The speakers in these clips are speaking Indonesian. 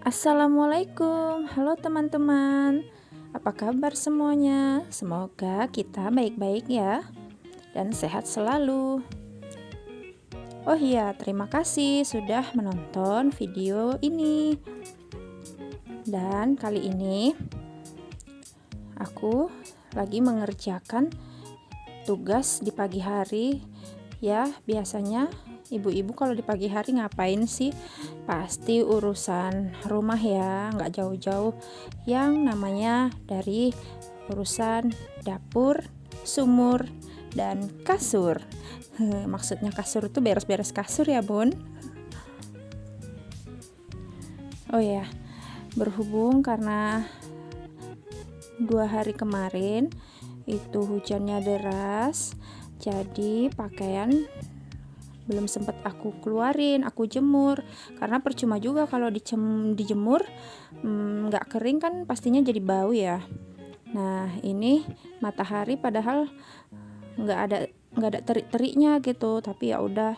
Assalamualaikum, halo teman-teman. Apa kabar semuanya? Semoga kita baik-baik ya dan sehat selalu. Oh iya, terima kasih sudah menonton video ini. Dan kali ini aku lagi mengerjakan tugas di pagi hari. Ya, biasanya ibu-ibu kalau di pagi hari ngapain sih? Pasti urusan rumah ya, nggak jauh-jauh yang namanya dari urusan dapur, sumur, dan kasur. Maksudnya kasur itu beres-beres kasur ya bun. Oh ya, berhubung karena 2 hari kemarin itu hujannya deras, jadi pakaian belum sempat aku keluarin, aku jemur karena percuma juga kalau dijemur nggak kering kan pastinya jadi bau ya. Nah ini matahari padahal nggak ada terik-teriknya gitu, tapi ya udah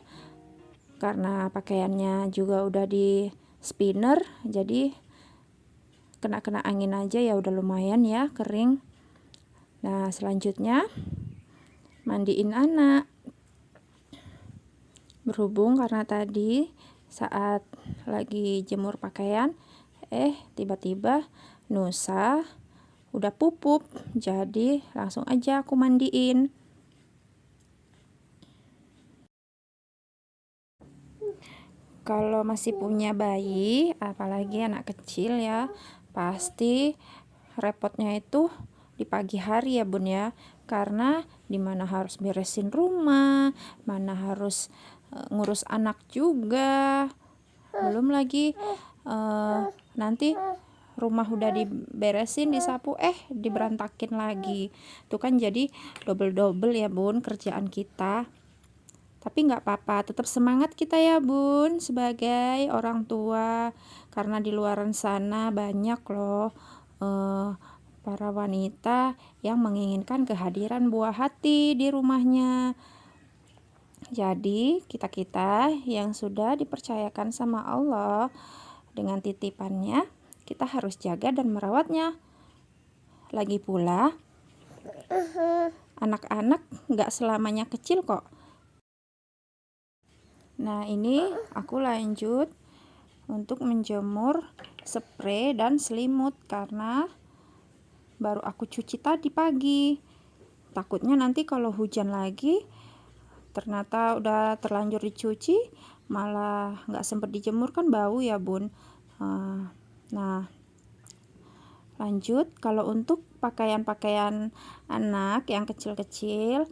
karena pakaiannya juga udah di spinner jadi kena angin aja ya udah lumayan ya kering. Nah selanjutnya mandiin anak. Berhubung karena tadi saat lagi jemur pakaian tiba-tiba Nusa udah pupup, jadi langsung aja aku mandiin. Kalau masih punya bayi, apalagi anak kecil ya, pasti repotnya itu di pagi hari ya bun ya, karena dimana harus beresin rumah, mana harus ngurus anak juga, belum lagi nanti rumah udah diberesin, disapu, diberantakin lagi. Itu kan jadi double-double ya bun kerjaan kita. Tapi nggak apa-apa, tetap semangat kita ya bun sebagai orang tua, karena di luaran sana banyak loh para wanita yang menginginkan kehadiran buah hati di rumahnya. Jadi kita-kita yang sudah dipercayakan sama Allah dengan titipannya, kita harus jaga dan merawatnya. Lagi pula anak-anak nggak selamanya kecil kok. Nah ini aku lanjut untuk menjemur spray dan selimut karena baru aku cuci tadi pagi. Takutnya nanti kalau hujan lagi ternyata udah terlanjur dicuci malah nggak sempet dijemur kan bau ya bun. Nah lanjut, kalau untuk pakaian-pakaian anak yang kecil-kecil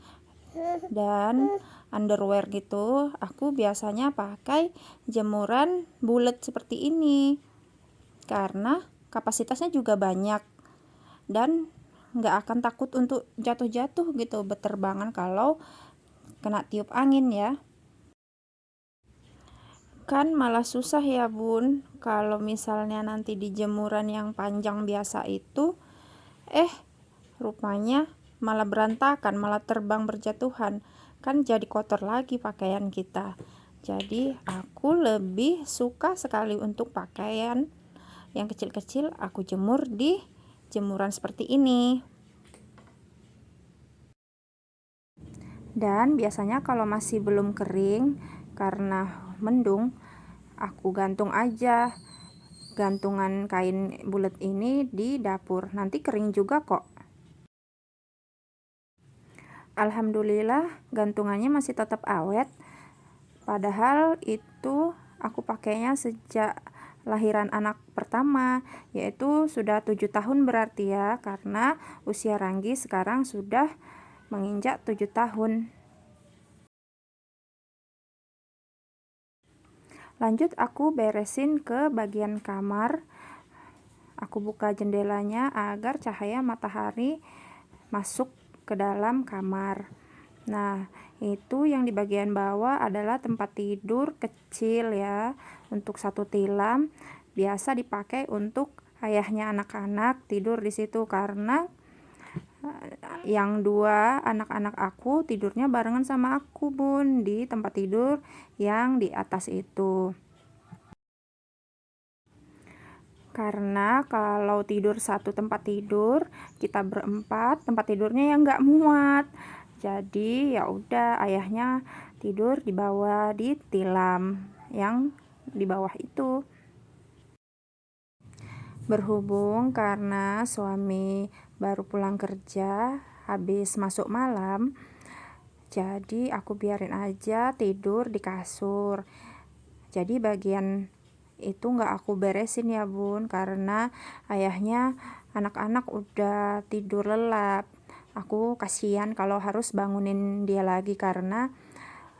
dan underwear gitu, aku biasanya pakai jemuran bulat seperti ini karena kapasitasnya juga banyak dan nggak akan takut untuk jatuh-jatuh gitu berterbangan kalau kena tiup angin ya. Kan malah susah ya bun kalau misalnya nanti di jemuran yang panjang biasa itu rupanya malah berantakan, malah terbang berjatuhan, kan jadi kotor lagi pakaian kita. Jadi aku lebih suka sekali untuk pakaian yang kecil-kecil aku jemur di jemuran seperti ini. Dan biasanya kalau masih belum kering karena mendung, aku gantung aja gantungan kain bulat ini di dapur, nanti kering juga kok. Alhamdulillah gantungannya masih tetap awet, padahal itu aku pakainya sejak lahiran anak pertama, yaitu sudah 7 tahun berarti ya, karena usia Ranggi sekarang sudah menginjak 7 tahun. Lanjut aku beresin ke bagian kamar. Aku buka jendelanya agar cahaya matahari masuk ke dalam kamar. Nah, itu yang di bagian bawah adalah tempat tidur kecil ya, untuk satu tilam. Biasa dipakai untuk ayahnya anak-anak tidur di situ karena yang 2 anak-anak aku tidurnya barengan sama aku bun di tempat tidur yang di atas itu. Karena kalau tidur satu tempat tidur, kita berempat, tempat tidurnya yang nggak muat. Jadi ya udah, ayahnya tidur di bawah di tilam yang di bawah itu. Berhubung karena suami baru pulang kerja habis masuk malam, jadi aku biarin aja tidur di kasur. Jadi bagian itu nggak aku beresin ya bun, karena ayahnya anak-anak udah tidur lelap. Aku kasihan kalau harus bangunin dia lagi, karena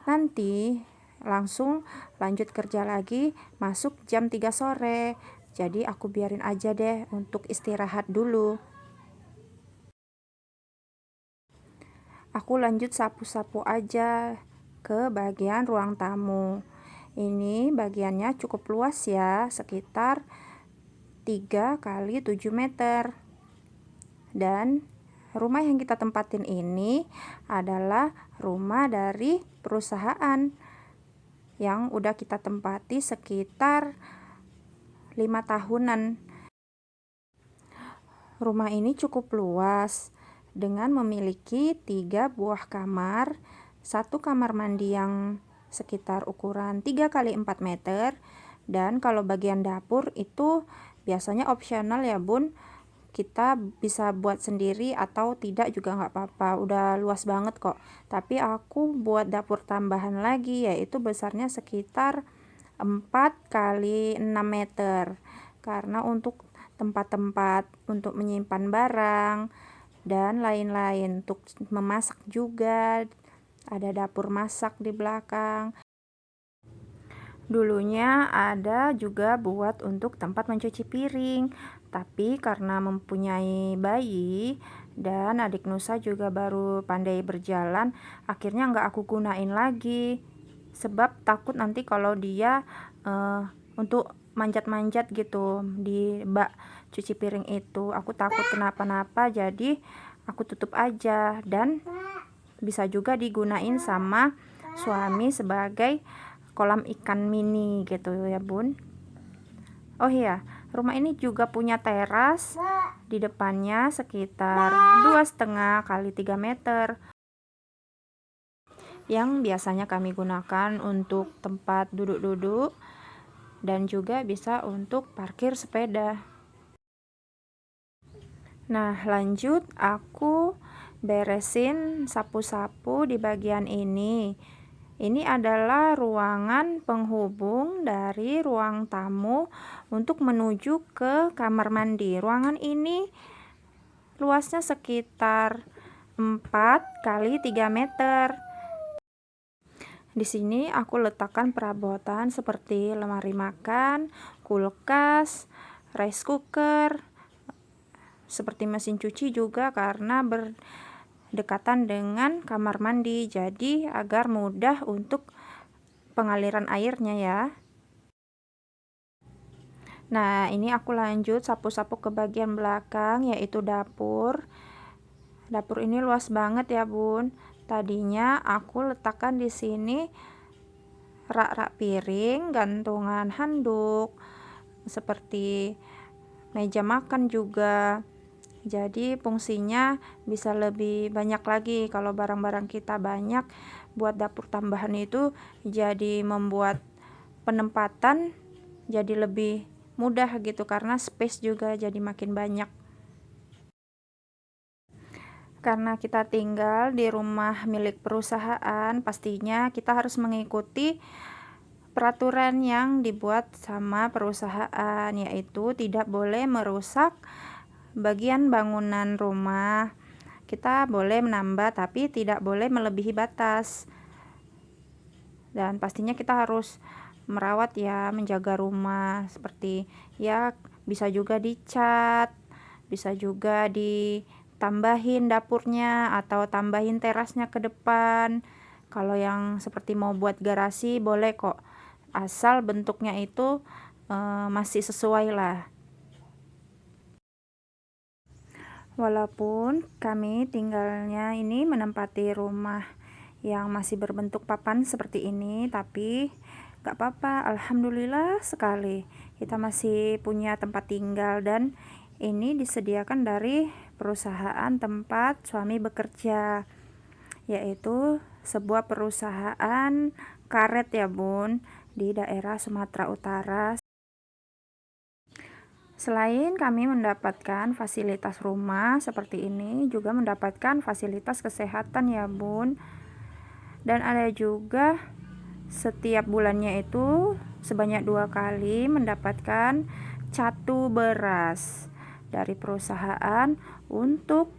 nanti langsung lanjut kerja lagi masuk jam 3 sore. Jadi aku biarin aja deh untuk istirahat dulu. Aku lanjut sapu-sapu aja ke bagian ruang tamu. Ini bagiannya cukup luas ya, sekitar 3 kali 7 meter. Dan rumah yang kita tempatin ini adalah rumah dari perusahaan yang udah kita tempati sekitar 5 tahunan. Rumah ini cukup luas dengan memiliki 3 buah kamar, 1 kamar mandi yang sekitar ukuran 3 kali 4 meter, dan kalau bagian dapur itu biasanya opsional ya bun, kita bisa buat sendiri atau tidak juga nggak apa-apa, udah luas banget kok. Tapi aku buat dapur tambahan lagi, yaitu besarnya sekitar 4 kali 6 meter, karena untuk tempat-tempat untuk menyimpan barang dan lain-lain, untuk memasak juga ada dapur masak di belakang. Dulunya ada juga buat untuk tempat mencuci piring, tapi karena mempunyai bayi dan adik Nusa juga baru pandai berjalan, akhirnya nggak aku gunain lagi, sebab takut nanti kalau dia untuk manjat-manjat gitu di bak cuci piring itu, aku takut kenapa-napa, jadi aku tutup aja. Dan bisa juga digunain sama suami sebagai kolam ikan mini gitu ya bun. Oh iya, rumah ini juga punya teras di depannya sekitar 2,5 kali 3 meter yang biasanya kami gunakan untuk tempat duduk-duduk dan juga bisa untuk parkir sepeda. Nah, lanjut aku beresin sapu-sapu di bagian ini. Ini adalah ruangan penghubung dari ruang tamu untuk menuju ke kamar mandi. Ruangan ini luasnya sekitar 4 kali 3 meter. Di sini aku letakkan perabotan seperti lemari makan, kulkas, rice cooker, seperti mesin cuci juga, karena berdekatan dengan kamar mandi, jadi agar mudah untuk pengaliran airnya ya. Nah, ini aku lanjut sapu-sapu ke bagian belakang, yaitu dapur. Dapur ini luas banget ya bun. Tadinya aku letakkan di sini rak-rak piring, gantungan handuk, seperti meja makan juga. Jadi fungsinya bisa lebih banyak lagi kalau barang-barang kita banyak. Buat dapur tambahan itu jadi membuat penempatan jadi lebih mudah gitu, karena space juga jadi makin banyak. Karena kita tinggal di rumah milik perusahaan, pastinya kita harus mengikuti peraturan yang dibuat sama perusahaan, yaitu tidak boleh merusak bagian bangunan rumah. Kita boleh menambah tapi tidak boleh melebihi batas. Dan pastinya kita harus merawat ya, menjaga rumah, seperti ya bisa juga dicat, bisa juga ditambahin dapurnya atau tambahin terasnya ke depan. Kalau yang seperti mau buat garasi boleh kok, asal bentuknya itu masih sesuai lah. Walaupun kami tinggalnya ini menempati rumah yang masih berbentuk papan seperti ini, tapi gak apa-apa, alhamdulillah sekali kita masih punya tempat tinggal, dan ini disediakan dari perusahaan tempat suami bekerja, yaitu sebuah perusahaan karet ya bun, di daerah Sumatera Utara. Selain kami mendapatkan fasilitas rumah seperti ini, juga mendapatkan fasilitas kesehatan ya bun, dan ada juga setiap bulannya itu sebanyak 2 kali mendapatkan catu beras dari perusahaan untuk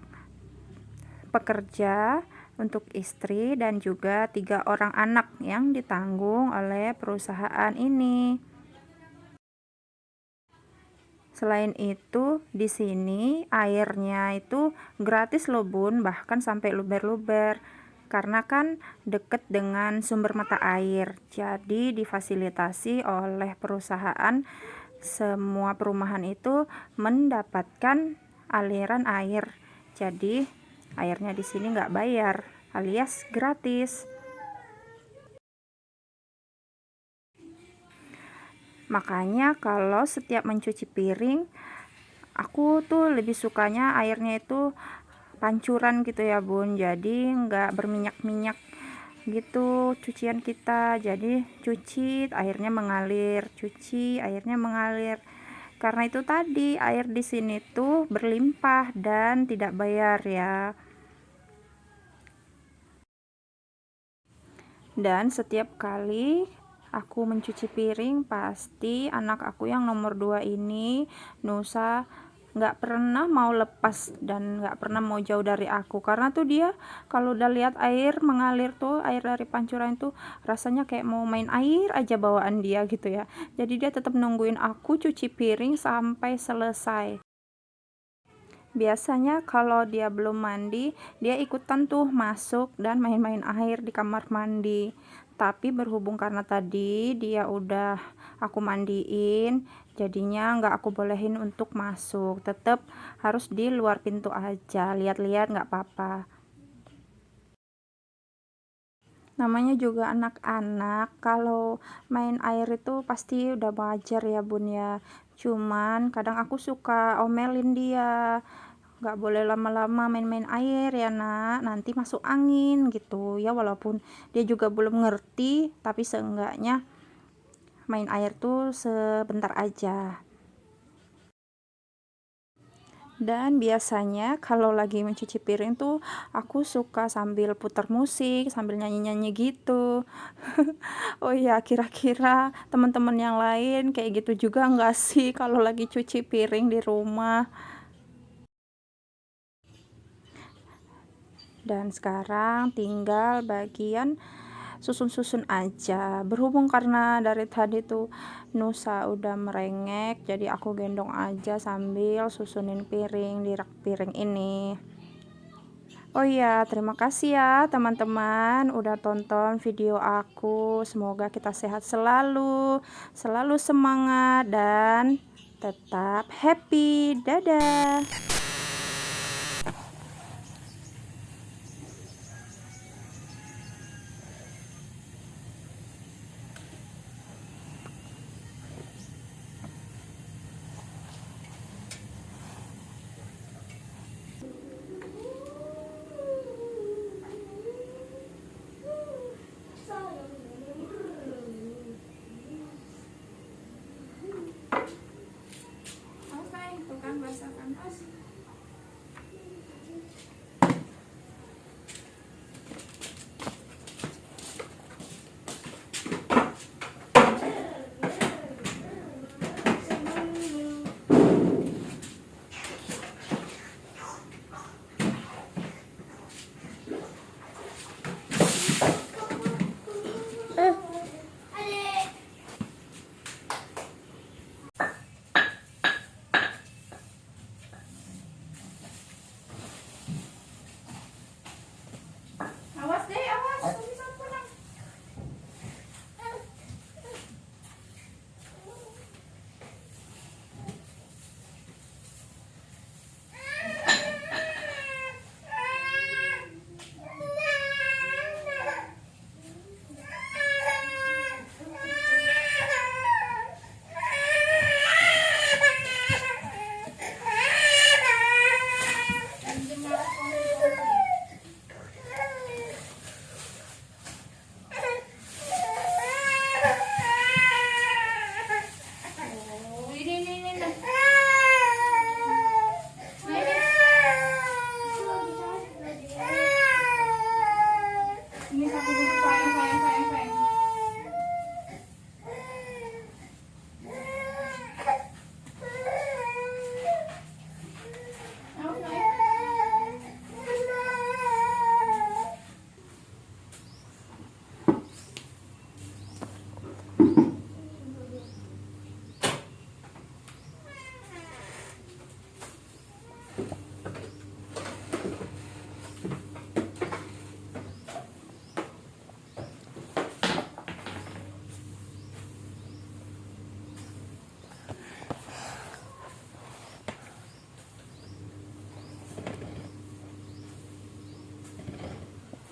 pekerja, untuk istri, dan juga 3 orang anak yang ditanggung oleh perusahaan ini. Selain itu, di sini airnya itu gratis loh bun, bahkan sampai luber-luber. Karena kan deket dengan sumber mata air, jadi difasilitasi oleh perusahaan, semua perumahan itu mendapatkan aliran air. Jadi airnya di sini nggak bayar, alias gratis. Makanya kalau setiap mencuci piring, aku tuh lebih sukanya airnya itu pancuran gitu ya bun, jadi nggak berminyak-minyak gitu cucian kita. Jadi cuci airnya mengalir, cuci airnya mengalir. Karena itu tadi air di sini tuh berlimpah dan tidak bayar ya. Dan setiap kali aku mencuci piring, pasti anak aku yang nomor 2 ini, Nusa, nggak pernah mau lepas dan nggak pernah mau jauh dari aku, karena tuh dia kalau udah lihat air mengalir tuh, air dari pancuran tuh rasanya kayak mau main air aja bawaan dia gitu ya. Jadi dia tetap nungguin aku cuci piring sampai selesai. Biasanya kalau dia belum mandi, dia ikutan tuh masuk dan main-main air di kamar mandi. Tapi berhubung karena tadi dia udah aku mandiin, jadinya nggak aku bolehin untuk masuk. Tetap harus di luar pintu aja, lihat-lihat nggak apa-apa. Namanya juga anak-anak, kalau main air itu pasti udah wajar ya bun ya. Cuman kadang aku suka omelin dia, nggak boleh lama-lama main-main air ya nak, nanti masuk angin gitu ya. Walaupun dia juga belum ngerti, tapi seenggaknya main air tuh sebentar aja. Dan biasanya kalau lagi mencuci piring tuh aku suka sambil putar musik, sambil nyanyi-nyanyi gitu. Oh iya, kira-kira teman-teman yang lain kayak gitu juga nggak sih kalau lagi cuci piring di rumah? Dan sekarang tinggal bagian susun-susun aja. Berhubung karena dari tadi tuh Nusa udah merengek, jadi aku gendong aja sambil susunin piring di rak piring ini. Oh iya, terima kasih ya teman-teman udah tonton video aku. Semoga kita sehat selalu, selalu semangat dan tetap happy. Dadah. Oke, tukang basah kanvas.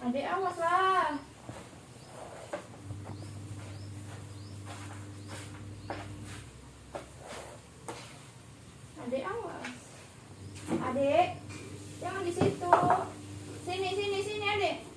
Adik awas lah. Adik awas. Adik, jangan di situ. Sini, sini, sini, adik.